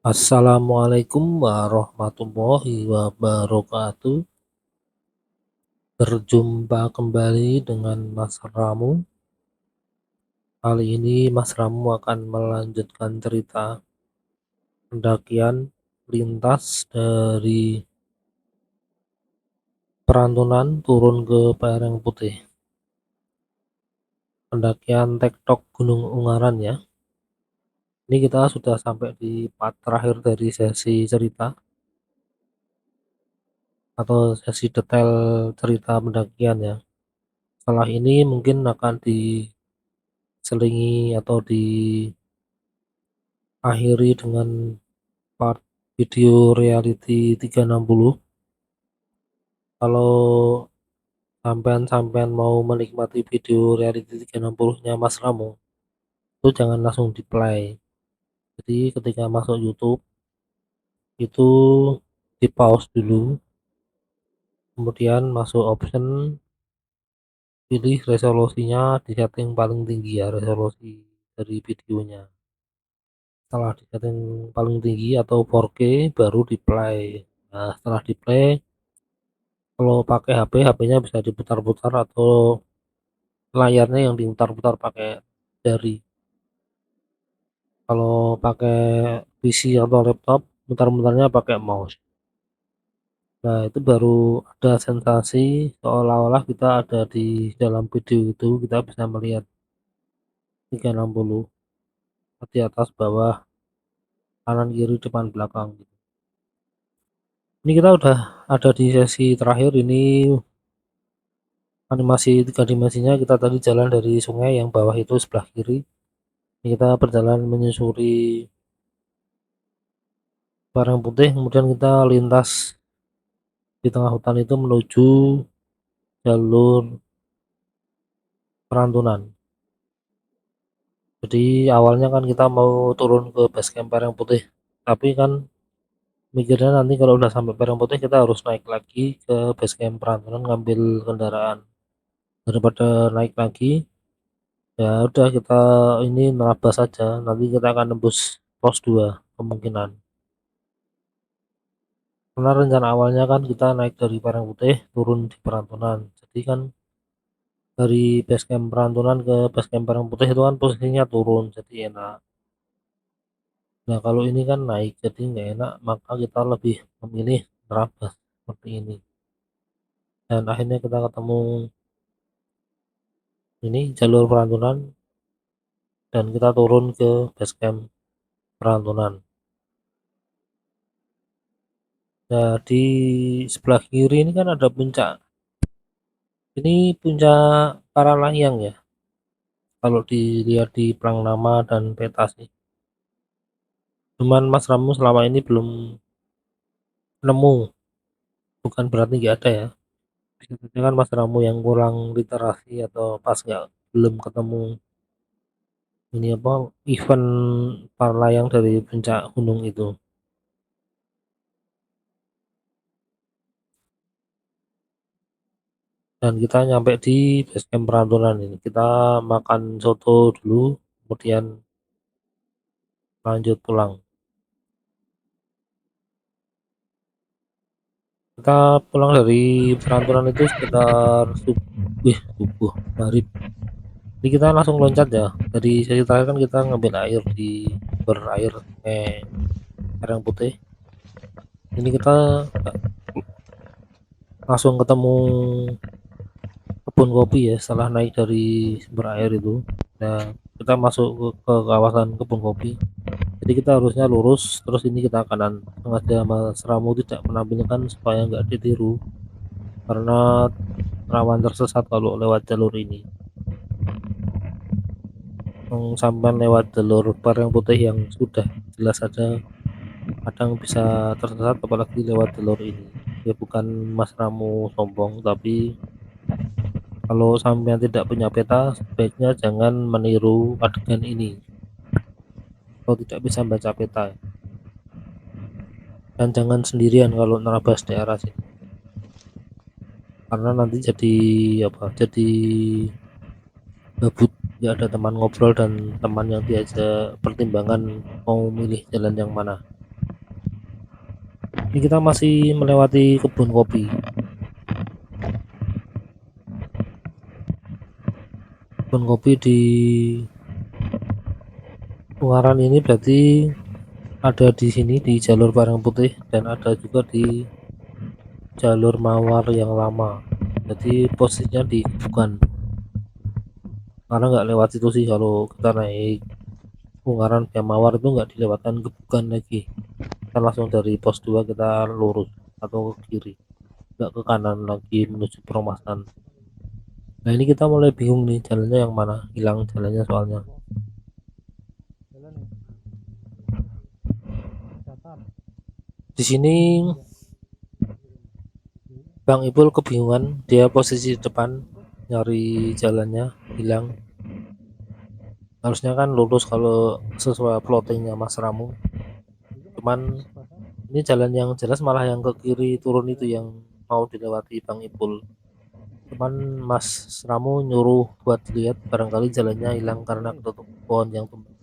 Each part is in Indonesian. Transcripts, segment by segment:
Assalamualaikum warahmatullahi wabarakatuh. Berjumpa kembali dengan Mas Ramu. Kali ini Mas Ramu akan melanjutkan cerita pendakian lintas dari Perantunan turun ke Pareng Putih. Pendakian Tektok Gunung Ungaran ya. Ini kita sudah sampai di part terakhir dari sesi cerita atau sesi detail cerita pendakian ya. Setelah ini mungkin akan diselingi atau diakhiri dengan part video reality 360. Kalau sampean mau menikmati video reality 360-nya Mas Ramo, itu jangan langsung di play. Jadi ketika masuk YouTube itu di pause dulu, kemudian masuk option, pilih resolusinya di setting paling tinggi ya, resolusi dari videonya. Setelah di setting paling tinggi atau 4K baru di play. Nah, setelah di play, kalau pakai HP-nya bisa diputar-putar atau layarnya yang diputar-putar pakai jari. Kalau pakai PC atau laptop, mutar-mutarnya pakai mouse. Nah, itu baru ada sensasi seolah-olah kita ada di dalam video itu, kita bisa melihat 360 di atas, bawah, kanan, kiri, depan, belakang gitu. Ini kita udah ada di sesi terakhir ini, animasi 3 dimensinya. Kita tadi jalan dari sungai yang bawah itu sebelah kiri. Ini kita berjalan menyusuri Parang Putih, kemudian kita lintas di tengah hutan itu menuju jalur Perantunan. Jadi awalnya kan kita mau turun ke base camp Parang Putih, tapi kan mikirnya nanti kalau udah sampai Parang Putih kita harus naik lagi ke base camp Perantunan ngambil kendaraan. Daripada naik lagi, ya udah kita ini nerabas saja. Nanti kita akan nembus pos 2 kemungkinan. Karena rencana awalnya kan kita naik dari Parang Putih turun di Perantunan. Jadi kan dari base camp Perantunan ke base camp Parang Putih itu kan posisinya turun, jadi enak. Nah, kalau ini kan naik, jadi nggak enak, maka kita lebih memilih nerabas seperti ini. Dan akhirnya kita ketemu ini jalur Perantunan dan kita turun ke base camp Perantunan. Nah, di sebelah kiri ini kan ada puncak. Ini puncak Paralayang ya. Kalau dilihat di plang nama dan peta sih. Cuman Mas Ramu selama ini belum nemu, bukan berarti nggak ada ya. Bisa saja kan Mas Ramu yang kurang literasi atau pas nggak belum ketemu ini apa event Parlayang dari puncak gunung itu. Dan kita nyampe di base camp Perantunan ini. Kita makan soto dulu, kemudian lanjut pulang. Kita pulang dari Perantunan itu sekitar subuh, maghrib. Jadi kita langsung loncat ya. Dari sesi terakhir kan kita ngambil air di berair sungai Parang Putih. Ini kita langsung ketemu kebun kopi ya setelah naik dari sumber air itu. Nah, kita masuk ke kawasan kebun kopi. Jadi kita harusnya lurus, terus ini kita kanan. Sengaja Mas Ramu tidak menampilkan supaya nggak ditiru, karena rawan tersesat kalau lewat jalur ini. Sampai lewat jalur Parang Putih yang sudah jelas saja kadang bisa tersesat, apalagi lewat jalur ini. Ya bukan Mas Ramu sombong, tapi kalau sampean tidak punya peta, sebaiknya jangan meniru adegan ini kalau tidak bisa baca peta. Dan jangan sendirian kalau nerabas daerah sini. Karena nanti jadi apa? Jadi gabut, nggak ada teman ngobrol dan teman yang diajak pertimbangan mau milih jalan yang mana. Ini kita masih melewati kebun kopi. Kebun kopi di Ungaran ini berarti ada di sini di jalur Parang Putih dan ada juga di jalur Mawar yang lama. Jadi posisinya di Gebukan. Karena nggak lewat itu sih, kalau kita naik Ungaran ke Mawar itu nggak dilewatkan Gebukan lagi. Kita langsung dari pos 2 kita lurus atau ke kiri, nggak ke kanan lagi menuju Perumasan. Nah ini kita mulai bingung nih, jalannya yang mana, hilang jalannya soalnya. Di sini Bang Ipul kebingungan, dia posisi di depan nyari jalannya, hilang. Harusnya kan lurus kalau sesuai plottingnya Mas Ramu, cuman ini jalan yang jelas malah yang ke kiri turun itu yang mau dilewati Bang Ipul. Cuman Mas Ramu nyuruh buat lihat, barangkali jalannya hilang karena ketutup pohon yang tumbang.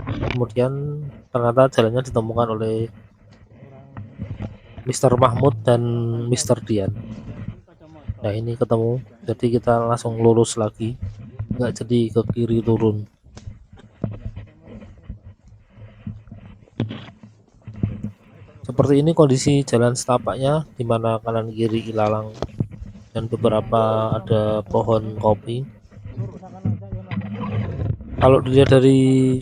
Kemudian ternyata jalannya ditemukan oleh Mr. Mahmud dan Mr. Dian. Nah ini ketemu, jadi kita langsung lurus lagi, nggak jadi ke kiri turun. Seperti ini kondisi jalan setapaknya, di mana kanan kiri ilalang dan beberapa ada pohon kopi. Kalau dilihat dari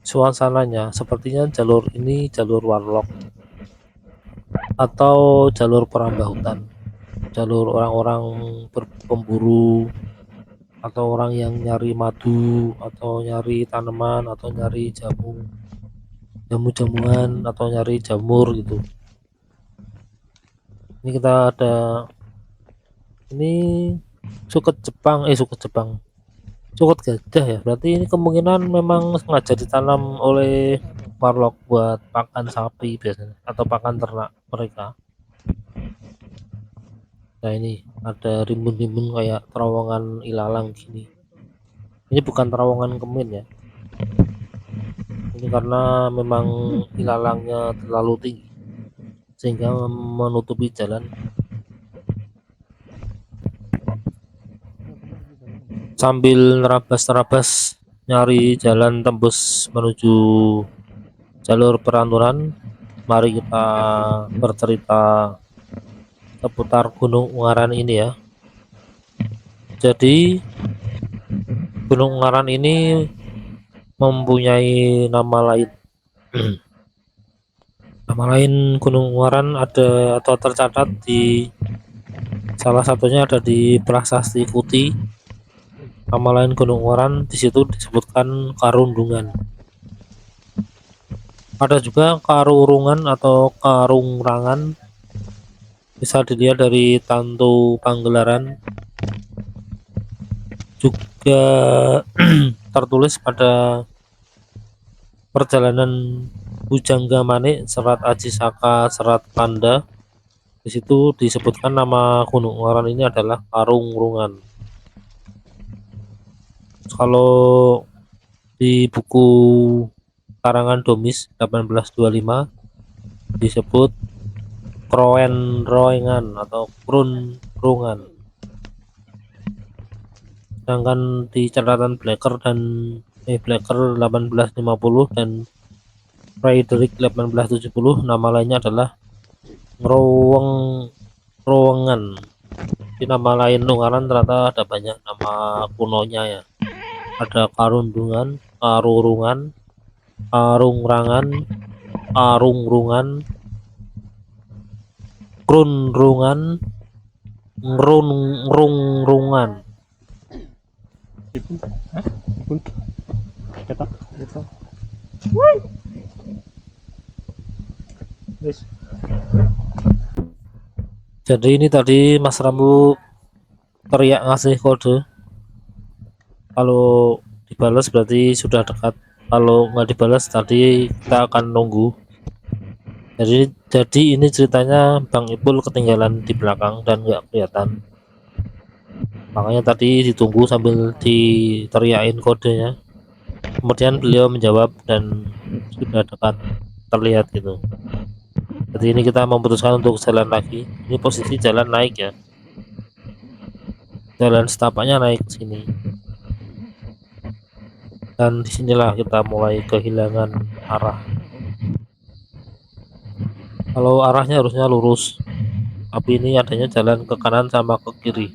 suasananya, sepertinya jalur ini jalur warlock atau jalur perambah hutan, jalur orang-orang pemburu atau orang yang nyari madu atau nyari tanaman atau nyari jamu-jamuan atau nyari jamur gitu. Ini kita ada ini suket gajah ya, berarti ini kemungkinan memang sengaja ditanam oleh warlock buat pakan sapi biasanya atau pakan ternak mereka. Nah ini ada rimbun-rimbun kayak terowongan ilalang gini. Ini bukan terowongan kemin ya, ini karena memang ilalangnya terlalu tinggi sehingga menutupi jalan. Sambil nerabas-nerabas nyari jalan tembus menuju jalur peranturan, mari kita bercerita seputar Gunung Ungaran ini ya. Jadi Gunung Ungaran ini mempunyai nama lain. Nama lain Gunung Ungaran ada atau tercatat di salah satunya ada di Prasasti Kuti. Nama lain Gunung Ungaran di situ disebutkan Karundungan. Ada juga Karurungan atau Karungrangan. Bisa dilihat dari Tantu Panggelaran. Juga tertulis pada perjalanan Bujangga Manik Serat Aji Saka Serat Panda. Di situ disebutkan nama Gunung Ungaran ini adalah Karungrungan. Kalau di buku karangan Domis 1825 disebut Kroenroengan atau Krunrungan. Sedangkan di catatan Blacker 1850 dan Frederick 1870 nama lainnya adalah Ngeruwengan. Di nama lain Ungaran ternyata ada banyak nama kunonya ya. Ada Karundungan, Karurungan, Karungrangan, Karungrungan, Krunrungan, Ngrungrungan. Jadi ini tadi Mas Rambu teriak ngasih kode, kalau dibalas berarti sudah dekat, kalau nggak dibalas tadi kita akan nunggu. Jadi ini ceritanya Bang Ipul ketinggalan di belakang dan nggak kelihatan, makanya tadi ditunggu sambil diteriakin kodenya, kemudian beliau menjawab dan sudah dekat. terlihat gitu. Jadi ini kita memutuskan untuk jalan lagi. Ini posisi jalan naik ya, jalan setapaknya naik ke sini, dan disinilah kita mulai kehilangan arah. Kalau arahnya harusnya lurus, tapi ini adanya jalan ke kanan sama ke kiri.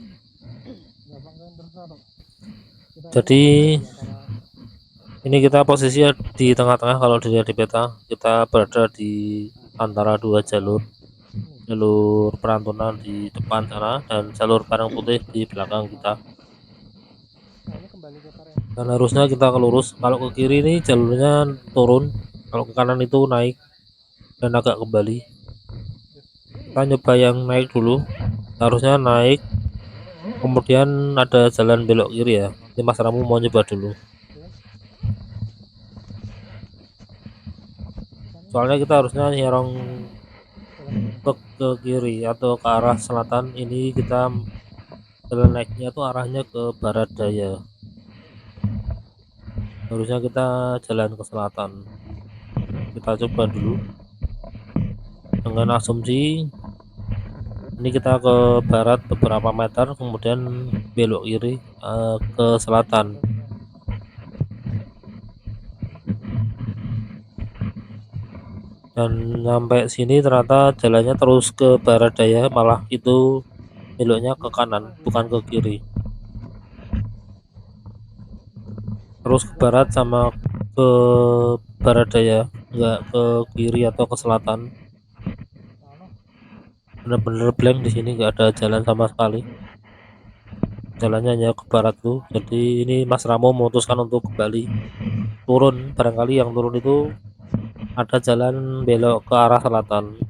Jadi ini kita posisi di tengah-tengah. Kalau dilihat di peta, kita berada di antara dua jalur, jalur perantunan di depan sana dan jalur barang putih di belakang kita. Dan harusnya kita ke lurus. Kalau ke kiri ini jalurnya turun, kalau ke kanan itu naik dan agak kembali. Kita nyoba yang naik dulu, harusnya naik, kemudian ada jalan belok kiri ya. Ini Mas Ramu mau nyoba dulu, soalnya kita harusnya nyerong ke kiri atau ke arah selatan. Ini kita jalan naiknya tuh arahnya ke barat daya, harusnya kita jalan ke selatan. Kita coba dulu dengan asumsi ini kita ke barat beberapa meter, kemudian belok kiri ke selatan. Dan sampai sini ternyata jalannya terus ke barat daya, malah itu beloknya ke kanan bukan ke kiri, terus ke barat sama ke barat daya, enggak ke kiri atau ke selatan. Bener-bener blank di sini, nggak ada jalan sama sekali, jalannya hanya ke barat tuh. Jadi ini Mas Ramo memutuskan untuk kembali turun. Barangkali yang turun itu ada jalan belok ke arah selatan.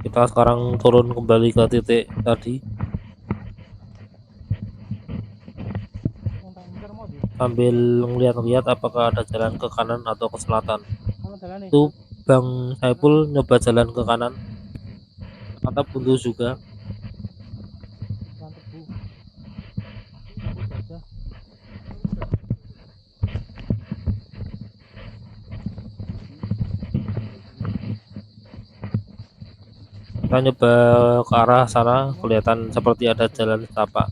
Kita sekarang turun kembali ke titik tadi sambil ngeliat-ngeliat apakah ada jalan ke kanan atau ke selatan. Itu Bang Saiful nyoba jalan ke kanan, ternyata buntu juga. Kita nyoba ke arah sana, kelihatan seperti ada jalan setapak.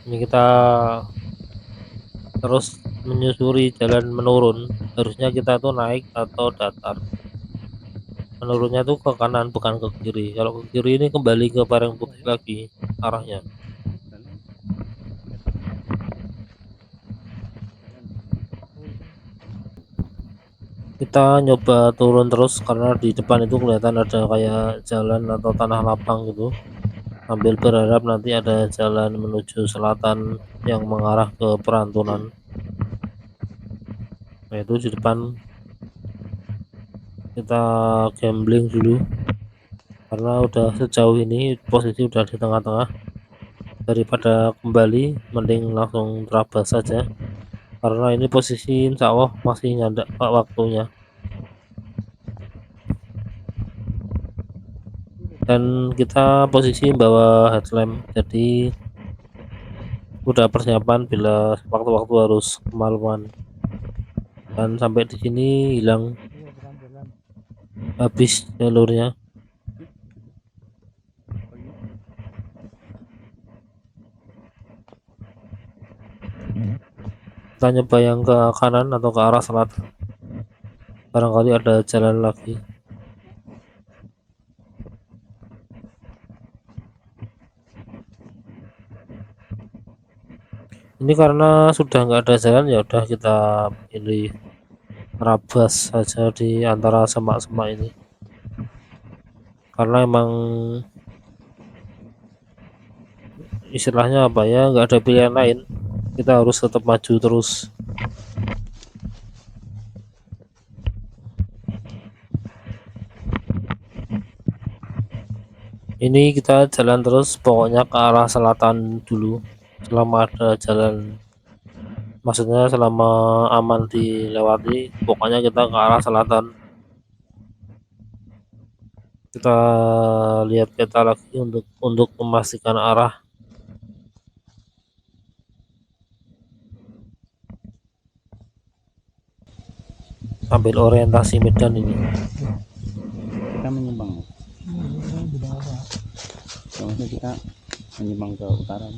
Ini kita terus menyusuri jalan menurun, harusnya kita tuh naik atau datar. Menurunnya tuh ke kanan bukan ke kiri. Kalau ke kiri ini kembali ke Parang Putih lagi arahnya. Kita nyoba turun terus karena di depan itu kelihatan ada kayak jalan atau tanah lapang gitu, sambil berharap nanti ada jalan menuju selatan yang mengarah ke perantunan. Nah itu di depan kita gambling dulu karena udah sejauh ini posisi udah di tengah-tengah. Daripada kembali mending langsung terabas saja, karena ini posisi insya Allah masih nyandak pak waktunya. Dan kita posisi bawa headlamp, jadi udah persiapan bila waktu-waktu harus kemaluan. Dan sampai di sini hilang, habis jalurnya. Kita nyoba yang ke kanan atau ke arah selatan, barangkali ada jalan lagi. Ini karena sudah nggak ada jalan, ya udah kita pilih terabas saja di antara semak-semak ini, karena emang istilahnya apa ya, nggak ada pilihan lain, kita harus tetap maju terus. Ini kita jalan terus pokoknya ke arah selatan dulu selama ada jalan maksudnya selama aman dilewati, pokoknya kita ke arah selatan. Kita lihat peta lagi untuk memastikan arah. Ambil orientasi medan ini. Kita menyimbang. Soalnya kita menyimbang ke utara.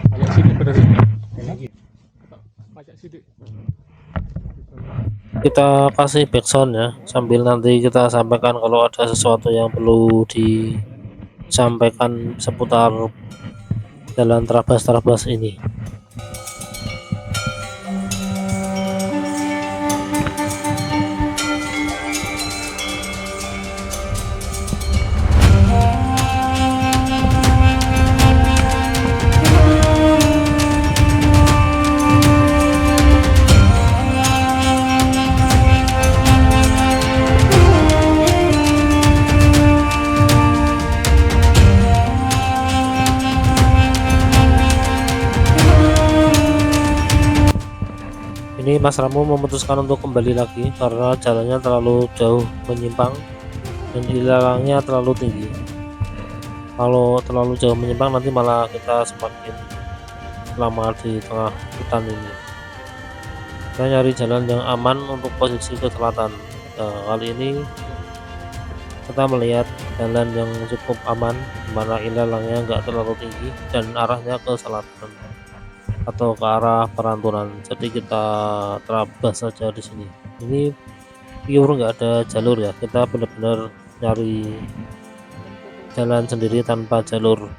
Pajak sidik bener lagi. Pajak sidik. Kita kasih backsound ya, sambil nanti kita sampaikan kalau ada sesuatu yang perlu disampaikan seputar jalan Trabas ini. Ini Mas Ramu memutuskan untuk kembali lagi karena jalannya terlalu jauh menyimpang dan ilalangnya terlalu tinggi. Kalau terlalu jauh menyimpang nanti malah kita semakin lama di tengah hutan ini. Kita nyari jalan yang aman untuk posisi ke selatan. Nah, kali ini kita melihat jalan yang cukup aman, di mana ilalangnya nggak terlalu tinggi dan arahnya ke selatan atau ke arah Perantunan. Jadi kita terabas saja di sini. Ini pure nggak ada jalur ya, kita benar-benar nyari jalan sendiri tanpa jalur.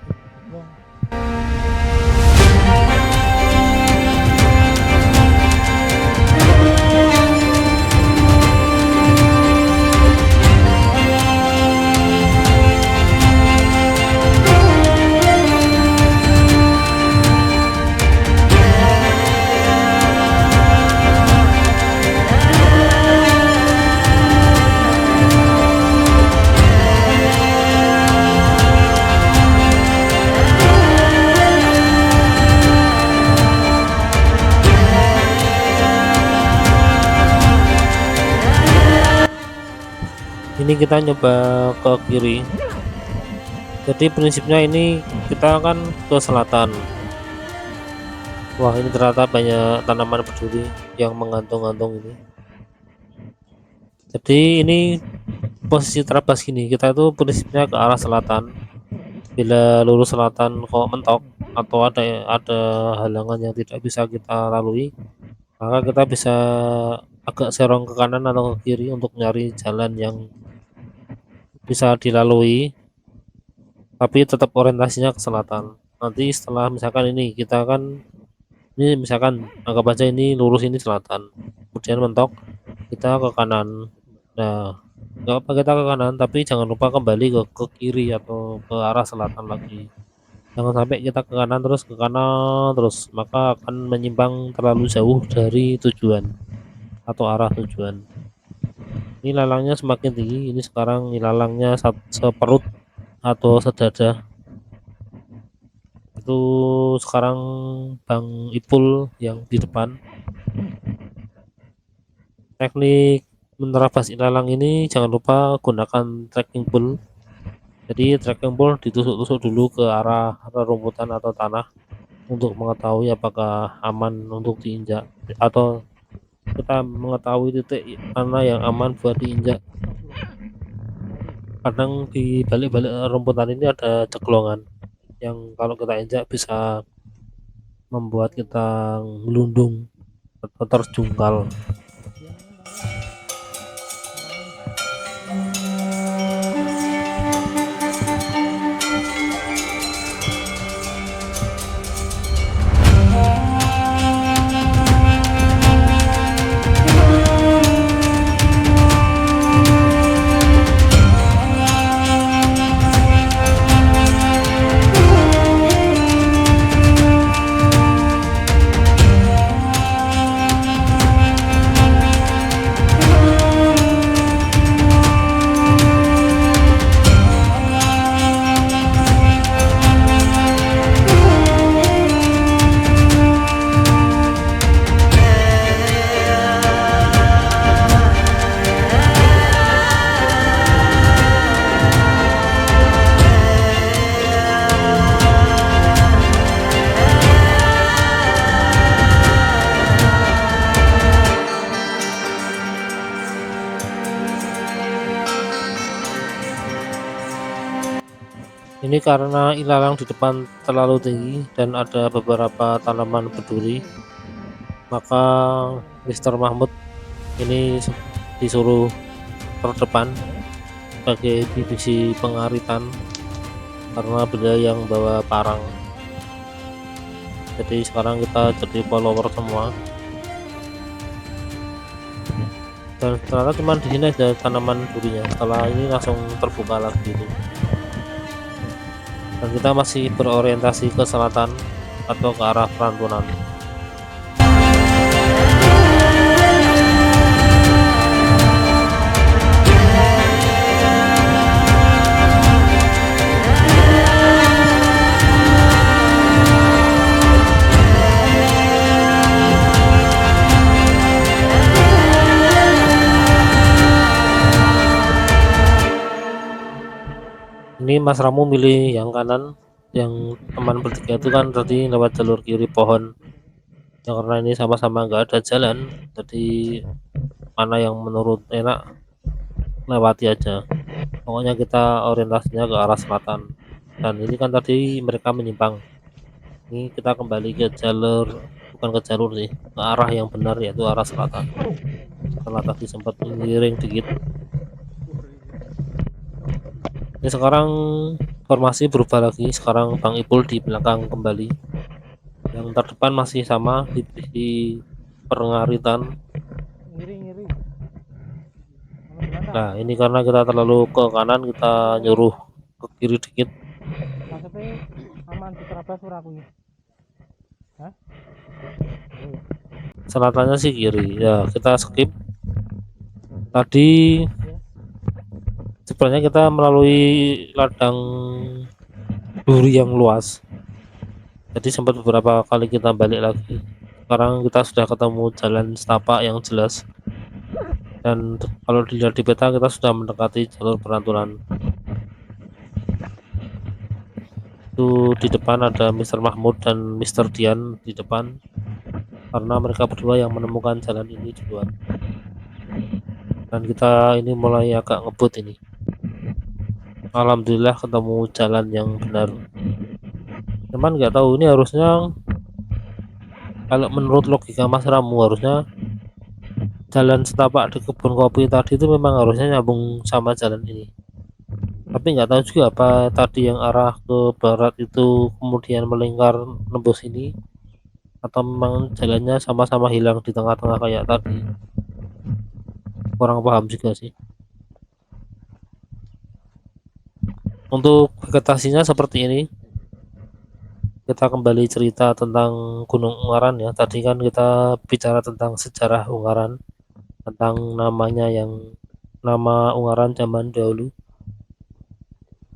Ini kita nyoba ke kiri, jadi prinsipnya ini kita akan ke selatan. Wah, ini ternyata banyak tanaman berduri yang menggantung-gantung ini. Jadi ini posisi terabas gini, kita itu prinsipnya ke arah selatan. Bila lurus selatan kok mentok atau ada halangan yang tidak bisa kita lalui, maka kita bisa agak serong ke kanan atau ke kiri untuk nyari jalan yang bisa dilalui, tapi tetap orientasinya ke selatan. Nanti setelah misalkan ini misalkan anggap aja ini lurus, ini selatan, kemudian mentok kita ke kanan. Nah, nggak apa kita ke kanan, tapi jangan lupa kembali ke kiri atau ke arah selatan lagi. Jangan sampai kita ke kanan terus, maka akan menyimpang terlalu jauh dari tujuan atau arah tujuan. Ini lalangnya semakin tinggi, ini sekarang lalangnya seperut atau sedada. Itu sekarang Bang Ipul yang di depan. Teknik menerabas ilalang ini jangan lupa gunakan trekking pole. Jadi trekking pole ditusuk-tusuk dulu ke arah rumputan atau tanah untuk mengetahui apakah aman untuk diinjak, atau kita mengetahui titik mana yang aman buat diinjak. Kadang di balik-balik rumputan ini ada ceklongan yang kalau kita injak bisa membuat kita ngelundung atau terjungkal. Ini karena ilalang di depan terlalu tinggi dan ada beberapa tanaman berduri, maka Mister Mahmud ini disuruh terdepan sebagai divisi pengaritan karena beliau yang bawa parang. Jadi sekarang kita jadi follower semua. Dan ternyata cuma di sini ada tanaman durinya. Setelah ini langsung terbuka lagi itu. Dan kita masih berorientasi ke selatan atau ke arah Perantunan. Ini Mas Ramu milih yang kanan, yang teman bertiga itu kan tadi lewat jalur kiri pohon. Ya karena ini sama-sama nggak ada jalan, jadi mana yang menurut enak lewati aja. Pokoknya kita orientasinya ke arah selatan. Dan ini kan tadi mereka menyimpang. Ini kita kembali ke jalur, bukan ke jalur sih, ke arah yang benar yaitu arah selatan. Setelah tadi sempat miring dikit. Ini sekarang formasi berubah lagi. Sekarang Bang Ipul di belakang kembali. Yang terdepan masih sama di divisi pengaritan. Ngiri. Nah ini karena kita terlalu ke kanan, kita nyuruh ke kiri dikit. Maksudnya aman diterabas ora aku ini. Hah? Selatannya sih kiri. Ya kita skip. Tadi sebenarnya kita melalui ladang duri yang luas. Jadi sempat beberapa kali kita balik lagi. Sekarang kita sudah ketemu jalan setapak yang jelas. Dan kalau dilihat di peta kita sudah mendekati jalur Perantunan. Itu di depan ada Mr. Mahmud dan Mr. Dian di depan, karena mereka berdua yang menemukan jalan ini duluan. Dan kita ini mulai agak ngebut ini. Alhamdulillah ketemu jalan yang benar. Cuman nggak tahu ini harusnya, kalau menurut logika Mas Ramu harusnya jalan setapak di kebun kopi tadi itu memang harusnya nyambung sama jalan ini. Tapi nggak tahu juga apa tadi yang arah ke barat itu kemudian melingkar nembus ini, atau memang jalannya sama-sama hilang di tengah-tengah kayak tadi. Kurang paham juga sih. Untuk vegetasinya seperti ini. Kita kembali cerita tentang Gunung Ungaran ya. Tadi kan kita bicara tentang sejarah Ungaran, tentang namanya yang nama Ungaran zaman dahulu,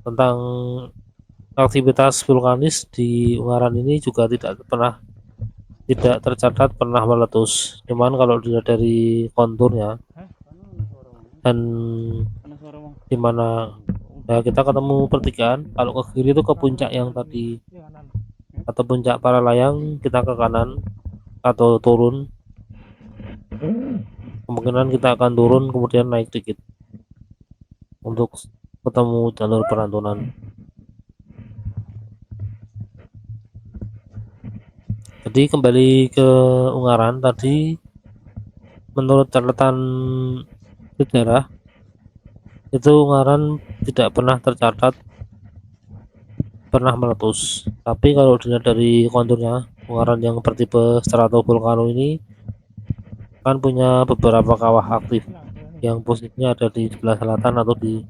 tentang aktivitas vulkanis di Ungaran ini juga tidak tercatat pernah meletus. Cuman kalau dilihat dari konturnya dan dimana ya kita ketemu pertigaan, kalau ke kiri itu ke puncak yang tadi atau puncak para layang, kita ke kanan atau turun. Kemungkinan kita akan turun kemudian naik dikit untuk ketemu jalur Perantunan. Jadi kembali ke Ungaran tadi, menurut catatan sejarah itu Ungaran tidak pernah tercatat pernah meletus. Tapi kalau dilihat dari konturnya, Ungaran yang bertipe stratovulkano ini kan punya beberapa kawah aktif yang posisinya ada di sebelah selatan atau di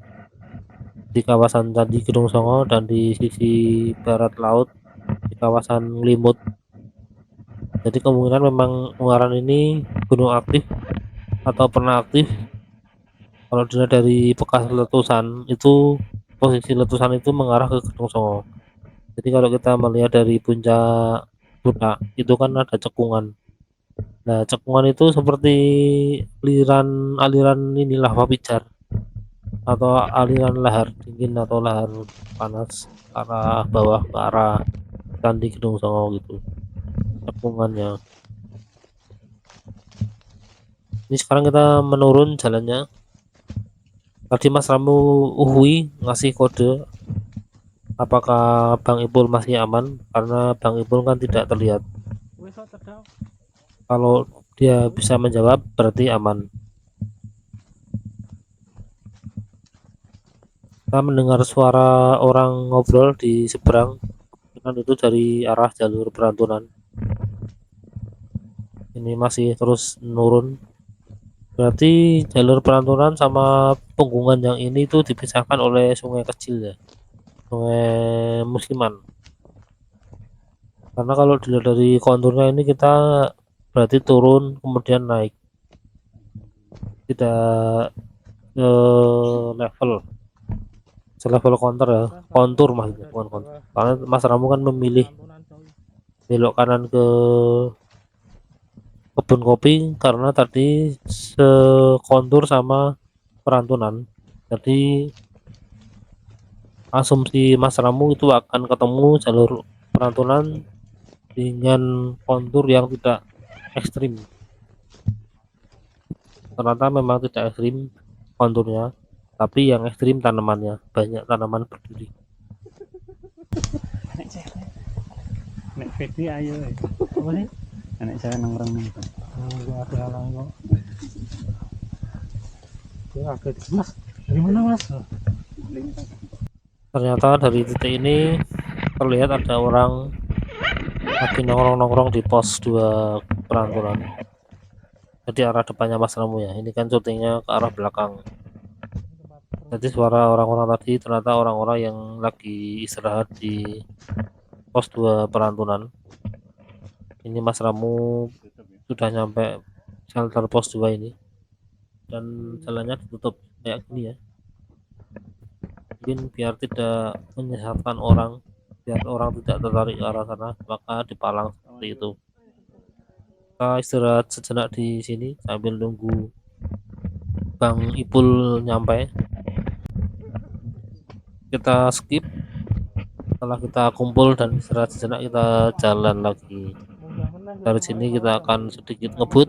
kawasan Candi Gedong Songo, dan di sisi barat laut di kawasan Limut. Jadi kemungkinan memang Ungaran ini gunung aktif atau pernah aktif. Kalau dilihat dari bekas letusan itu, posisi letusan itu mengarah ke Gedong Songo. Jadi kalau kita melihat dari puncak Budak itu kan ada cekungan. Nah cekungan itu seperti aliran ini lava pijar atau aliran lahar dingin atau lahar panas ke arah bawah ke arah Candi Gedong Songo gitu cekungannya. Ini sekarang kita menurun jalannya. Tadi Mas Ramu Uhui ngasih kode apakah Bang Ipul masih aman, karena Bang Ipul kan tidak terlihat. Wis kok cedhak. Kalau dia bisa menjawab berarti aman. Kita mendengar suara orang ngobrol di seberang, kan itu dari arah jalur Perantunan. Ini masih terus menurun. Berarti jalur Perantunan sama Punggungan yang ini tuh dipisahkan oleh sungai kecil ya, sungai Musiman. Karena kalau dilihat dari konturnya ini kita berarti turun kemudian naik, tidak level, selevel kontur ya, kontur maksudnya bukan kontur. Karena Mas Ramu kan memilih Perantunan coy. belok kanan ke kebun kopi karena tadi sekontur sama Perantunan. Jadi asumsi Mas Ramu itu akan ketemu jalur Perantunan dengan kontur yang tidak ekstrim. Ternyata memang tidak ekstrim konturnya, tapi yang ekstrim tanamannya, banyak tanaman berduri. Anak cewek. Nek Fedi ayo. Apa sih? Anak cewek nongkrong nih. Enggak ada halang kok. Gue kaget. Mas, dari mana Mas? Ternyata dari titik ini terlihat ada orang lagi nongkrong-nongkrong di pos 2 Perantunan. Jadi arah depannya Mas Ramu ya. Ini kan syutingnya ke arah belakang. Jadi suara orang-orang tadi ternyata orang-orang yang lagi istirahat di pos 2 Perantunan. Ini Mas Ramu sudah nyampe shelter pos 2 ini. Dan jalannya ditutup kayak gini ya. Mungkin biar tidak menyesatkan orang, biar orang tidak tertarik ke arah sana, maka dipalang seperti itu. Kita istirahat sejenak di sini sambil nunggu Bang Ipul nyampe. Kita skip, setelah kita kumpul dan istirahat sejenak kita jalan lagi. Dari sini kita akan sedikit ngebut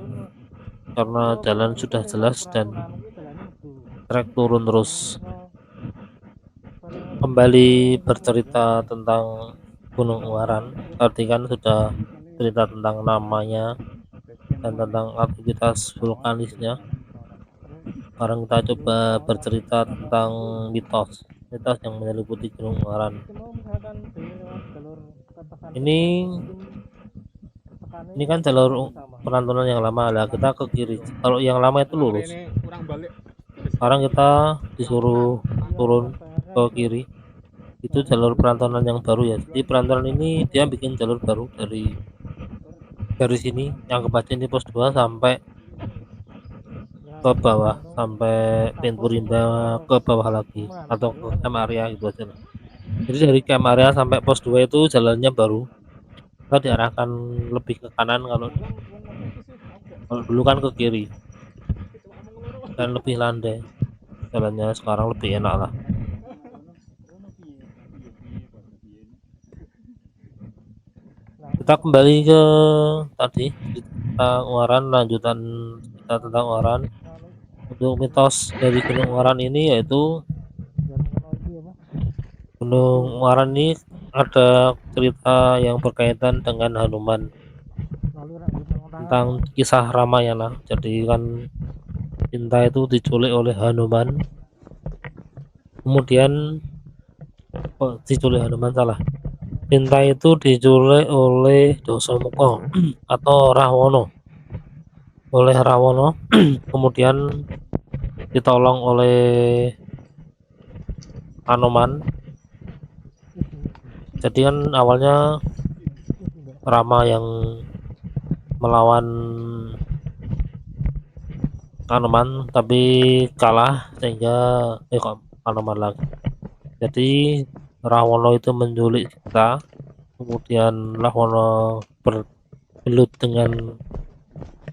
karena jalan sudah jelas dan trek turun terus. Kembali bercerita tentang Gunung Ungaran, tadi kan sudah cerita tentang namanya dan tentang aktivitas vulkanisnya. Sekarang kita coba bercerita tentang mitos yang menyelimuti Gunung Ungaran. Ini kan jalur Perantunan yang lama lah, kita ke kiri. Kalau yang lama itu lurus. Sekarang kita disuruh turun ke kiri. Itu jalur Perantunan yang baru ya. Jadi Perantunan ini dia bikin jalur baru dari sini yang kebaca ini pos 2 sampai ke bawah, sampai pintu rimba ke bawah lagi atau ke camp area gitu aja lah. Jadi dari camp area sampai pos 2 itu jalannya baru, kita diarahkan lebih ke kanan. Kalau dulu kan ke kiri dan lebih landai jalannya, sekarang lebih enak lah. Kita kembali ke tadi cerita Ungaran, lanjutan cerita tentang Ungaran. Untuk mitos dari Gunung Ungaran ini yaitu Gunung Ungaran ini ada cerita yang berkaitan dengan Hanuman, tentang kisah Ramayana. Jadi kan Cinta itu diculik oleh Hanuman, kemudian diculik Hanuman salah. Cinta itu diculik oleh Dasamuka atau Rahwana, oleh Rawana, kemudian ditolong oleh Hanuman. Jadi kan awalnya Rama yang melawan Hanuman tapi kalah, sehingga kok Hanuman lagi. Jadi Rahwana itu menculik Sita, kemudian Rahwana bergelut dengan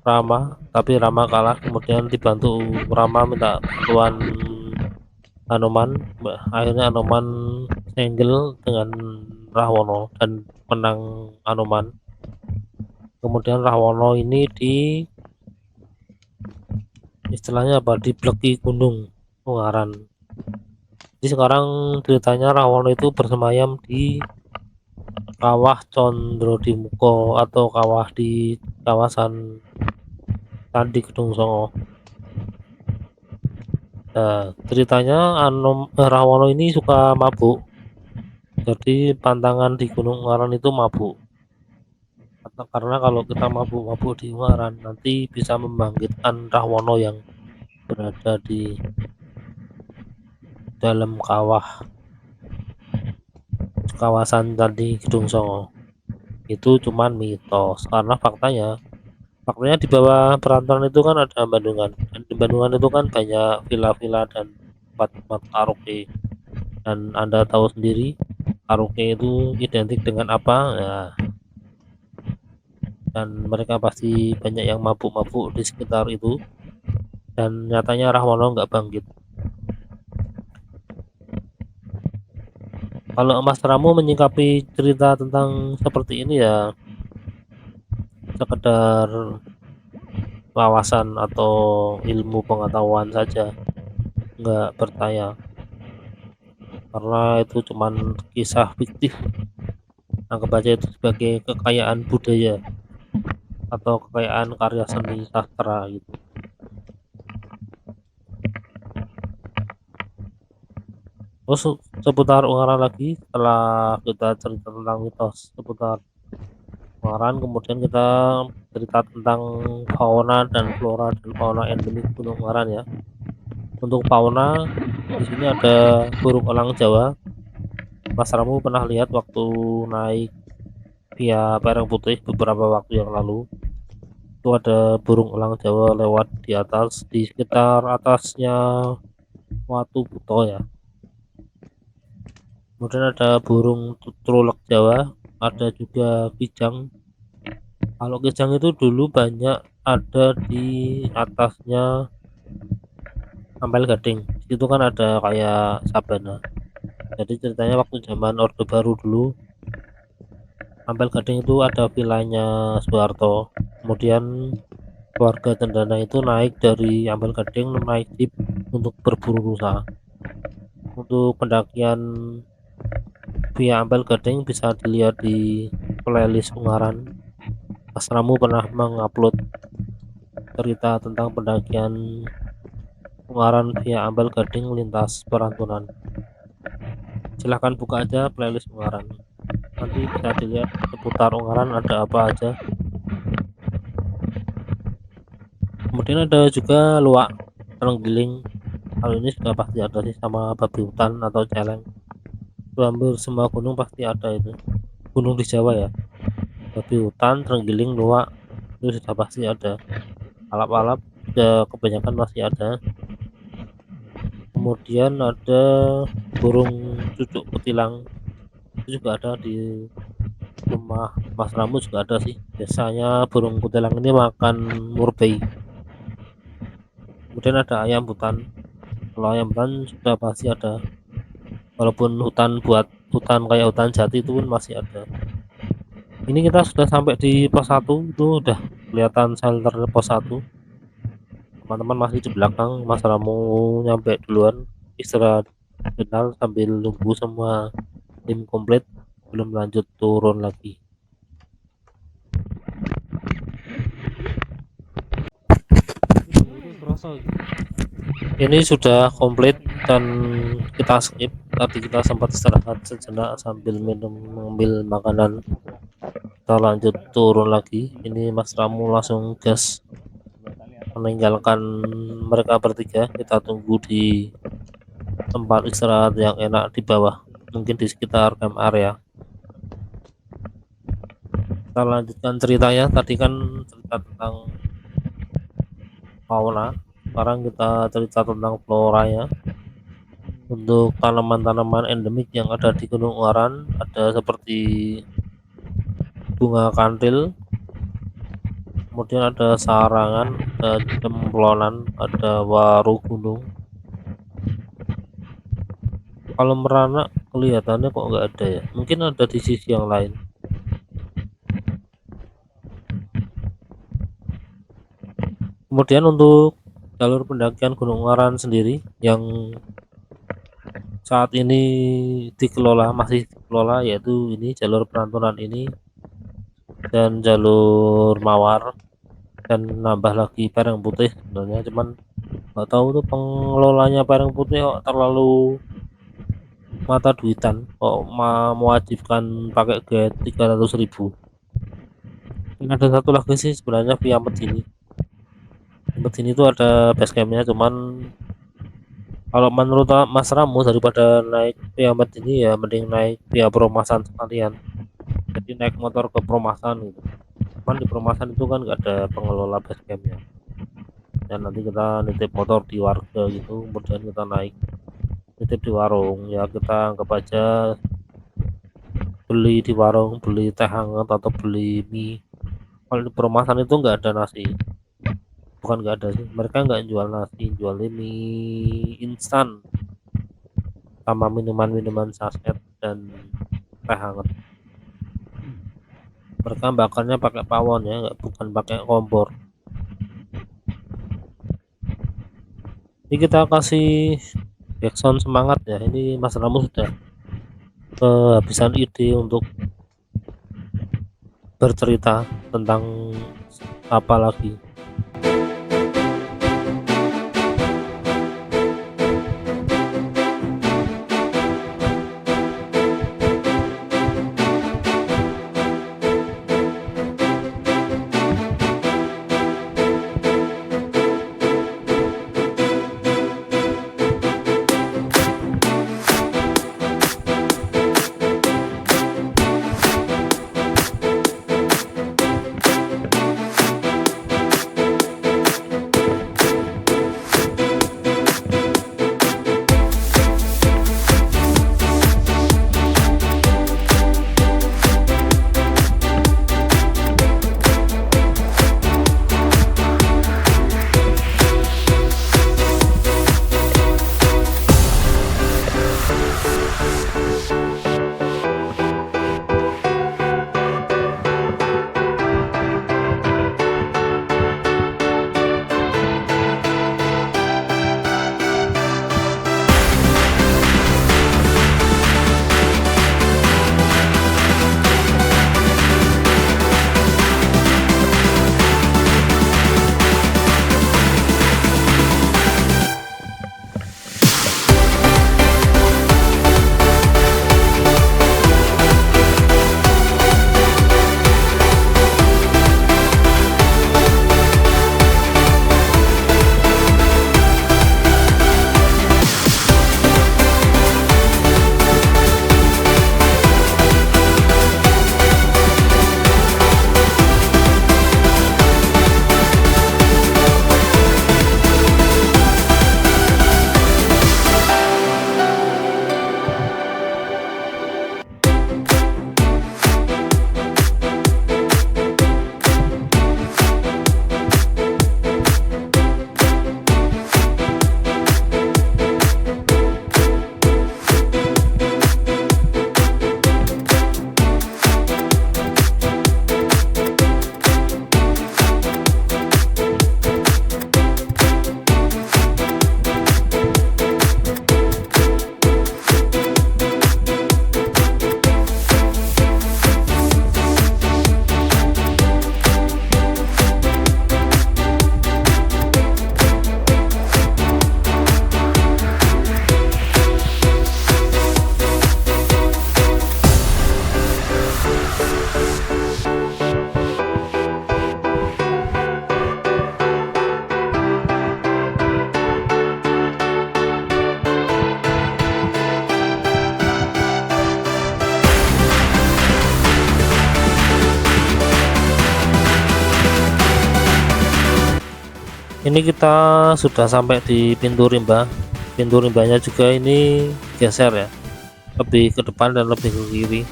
Rama, tapi Rama kalah, kemudian dibantu Rama minta bantuan Hanuman. Akhirnya Hanuman senggel dengan Rahwana dan menang Hanuman. Kemudian Rahwana ini istilahnya apa, dibleki Gunung Ungaran. Jadi sekarang ceritanya Rahwana itu bersemayam di Kawah Condrodimuko atau kawah di kawasan Candi Gedong Songo. Nah, ceritanya Rahwana ini suka mabuk. Jadi pantangan di Gunung Ungaran itu mabuk. Karena kalau kita mabuk-mabuk di Ungaran nanti bisa membangkitkan Rahwana yang berada di dalam kawasan Candi Gedong Songo. Itu cuman mitos, karena faktanya di bawah perantauan itu kan ada Bandungan, dan di Bandungan itu kan banyak villa-villa dan tempat-tempat karaoke, dan Anda tahu sendiri karaoke itu identik dengan apa ya, dan mereka pasti banyak yang mabuk-mabuk di sekitar itu, dan nyatanya Rahwana nggak bangkit. Kalau Mas Ramu menyikapi cerita tentang seperti ini ya sekedar wawasan atau ilmu pengetahuan saja, nggak percaya, karena itu cuman kisah fiktif. Anggap aja itu sebagai kekayaan budaya atau kekayaan karya seni sastra gitu. Terus seputar Ungaran lagi, setelah kita cerita tentang mitos seputar Ungaran, kemudian kita cerita tentang fauna dan fauna endemik Gunung Ungaran ya. Untuk fauna, di sini ada burung elang Jawa. Mas Ramu pernah lihat waktu naik via Parangputih beberapa waktu yang lalu. Itu ada burung elang Jawa lewat di atas, di sekitar atasnya Watu Buto ya. Kemudian ada burung trulek Jawa, ada juga kijang. Kalau kijang itu dulu banyak ada di atasnya Ampel Gading. Itu kan ada kayak sabana. Jadi ceritanya waktu zaman Orde Baru dulu, Ampel Gading itu ada vilanya Soeharto. Kemudian keluarga Cendana itu naik dari Ampel Gading naik jeep untuk berburu rusa. Untuk pendakian via Ampel Gading bisa dilihat di playlist Ungaran. Mas Ramu pernah mengupload cerita tentang pendakian Ungaran via Ampel Gading lintas Perantunan. Silahkan buka aja playlist Ungaran, nanti bisa dilihat seputar Ungaran ada apa aja. Kemudian ada juga luwak terenggiling. Hal ini sudah pasti ada sih, sama babi hutan atau celeng. Hampir semua gunung pasti ada itu. Gunung di Jawa ya, babi hutan, terenggiling, luwak itu sudah pasti ada. Alap-alap sudah kebanyakan masih ada. Kemudian ada burung cucuk kutilang, itu juga ada di rumah Mas Ramu juga ada sih. Biasanya burung kutilang ini makan murbei. Kemudian ada ayam hutan. Kalau ayam hutan sudah pasti ada, walaupun hutan kayak hutan jati itu pun masih ada. Ini kita sudah sampai di pos 1, itu udah kelihatan shelter pos 1. Teman-teman masih di belakang, Mas Ramu nyampe duluan, istirahat sebentar sambil nunggu semua tim komplit, belum lanjut turun lagi. Ini sudah komplit dan kita skip. Tadi kita sempat istirahat sejenak sambil mengambil makanan. Kita lanjut turun lagi. Ini Mas Ramu langsung gas meninggalkan mereka bertiga. Kita tunggu di tempat istirahat yang enak di bawah, mungkin di sekitar camp area. Kita lanjutkan ceritanya. Tadi kan cerita tentang fauna, sekarang kita cerita tentang flora ya. Untuk tanaman-tanaman endemik yang ada di Gunung Ungaran ada seperti bunga kantil, kemudian ada sarangan, ada cemplonan, ada waru gunung. Kalau merana kelihatannya kok nggak ada ya, mungkin ada di sisi yang lain. Kemudian untuk jalur pendakian Gunung Ungaran sendiri yang saat ini masih dikelola, yaitu ini jalur Panturan ini dan jalur Mawar, dan nambah lagi Parang Putih sebenarnya, cuman nggak tahu tuh pengelolanya Parang Putih kok terlalu mata duitan, kok mewajibkan pakai gate 300.000. Dan ada satu lagi sih sebenarnya via Medini itu ada base campnya, cuman kalau menurut Mas Ramu daripada naik via Medini ya mending naik via Perumasan sekalian, jadi naik motor ke Perumasan gitu. Cuman di Perumasan itu kan nggak ada pengelola base campnya, dan nanti kita nitip motor di warga gitu, kemudian kita naik nitip di warung, ya kita anggap aja beli di warung, beli teh hangat atau beli mie. Kalau di Perumasan itu nggak ada nasi, bukan nggak ada sih, mereka nggak jual nasi, jual mie instan sama minuman saset dan teh hangat. Mereka bakarnya pakai pawon ya, bukan pakai kompor. Ini kita kasih backsound semangat ya. Ini Mas Ramu sudah kehabisan ide untuk bercerita tentang apa lagi. Ini kita sudah sampai di pintu rimba. Pintu rimbanya juga ini geser ya, lebih ke depan dan lebih ke kiri.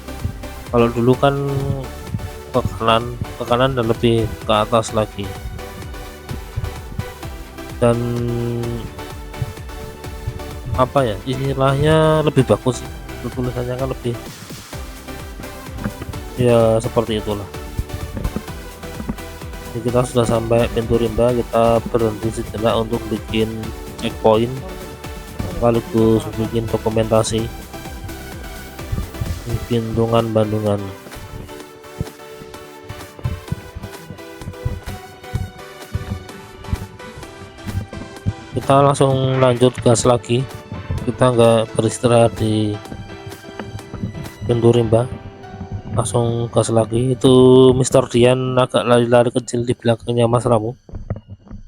Kalau dulu kan ke kanan dan lebih ke atas lagi. Dan apa ya, istilahnya lebih bagus, tulisannya kan lebih ya seperti itulah. Ini kita sudah sampai pintu rimba, kita berhenti sejenak untuk bikin checkpoint sekaligus bikin dokumentasi, bikin rungan Bandungan. Kita langsung lanjut gas lagi, kita nggak beristirahat di Kendurimba, langsung gas lagi. Itu Mr. Dian agak lari-lari kecil di belakangnya Mas Ramu.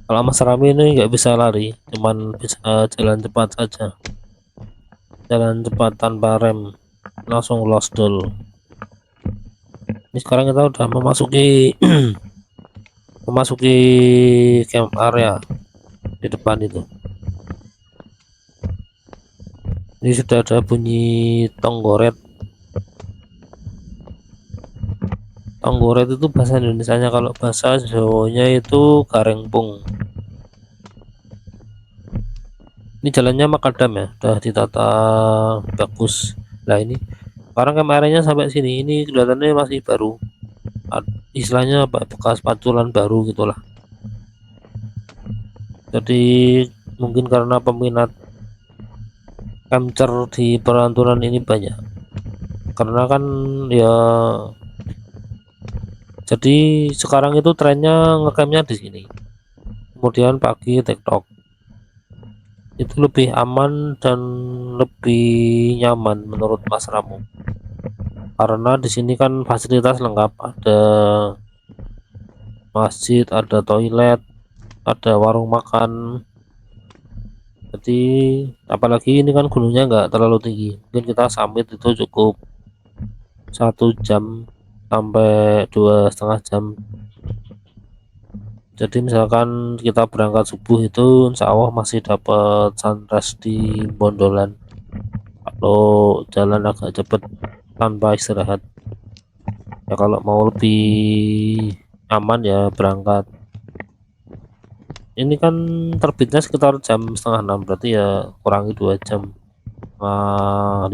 Kalau Mas Rami ini nggak bisa lari, cuman bisa jalan cepat saja, jalan cepat tanpa rem, langsung lost dol. Ini sekarang kita udah memasuki memasuki camp area di depan itu. Ini sudah ada bunyi tonggoret. Tonggoret itu bahasa Indonesianya, kalau bahasa Jawanya itu garengpung. Ini jalannya makadam ya, udah ditata bagus. Nah ini sekarang kameranya sampai sini, ini kelihatannya masih baru, istilahnya apa, bekas pancuran baru gitulah. Jadi mungkin karena peminat camcer di perantauan ini banyak, karena kan ya, jadi sekarang itu trennya ngecampnya di sini, kemudian pagi TikTok itu lebih aman dan lebih nyaman menurut Mas Ramu, karena di sini kan fasilitas lengkap, ada masjid, ada toilet, ada warung makan. Jadi apalagi ini kan gunungnya nggak terlalu tinggi, mungkin kita summit itu cukup 1 jam sampai 2,5 jam. Jadi misalkan kita berangkat subuh itu insya Allah masih dapat sunrise di Bondolan kalau jalan agak cepet tanpa istirahat ya. Kalau mau lebih aman ya berangkat, ini kan terbitnya sekitar jam 5:30, berarti ya kurangi 2 jam, 5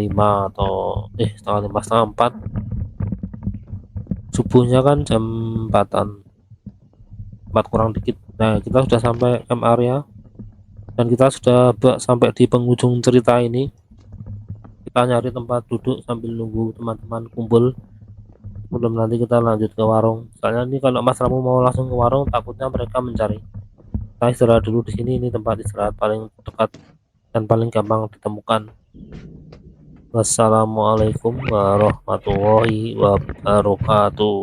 atau 5:30, 4:30. Subuhnya kan jam 4-an, 4 kurang dikit. Nah kita sudah sampai camp area dan kita sudah sampai di penghujung cerita ini. Kita nyari tempat duduk sambil nunggu teman-teman kumpul sebelum nanti kita lanjut ke warung. Soalnya ini kalau Mas Ramu mau langsung ke warung takutnya mereka mencari. Kita istirahat dulu di sini, ini tempat istirahat paling dekat dan paling gampang ditemukan. Wassalamualaikum warahmatullahi wabarakatuh.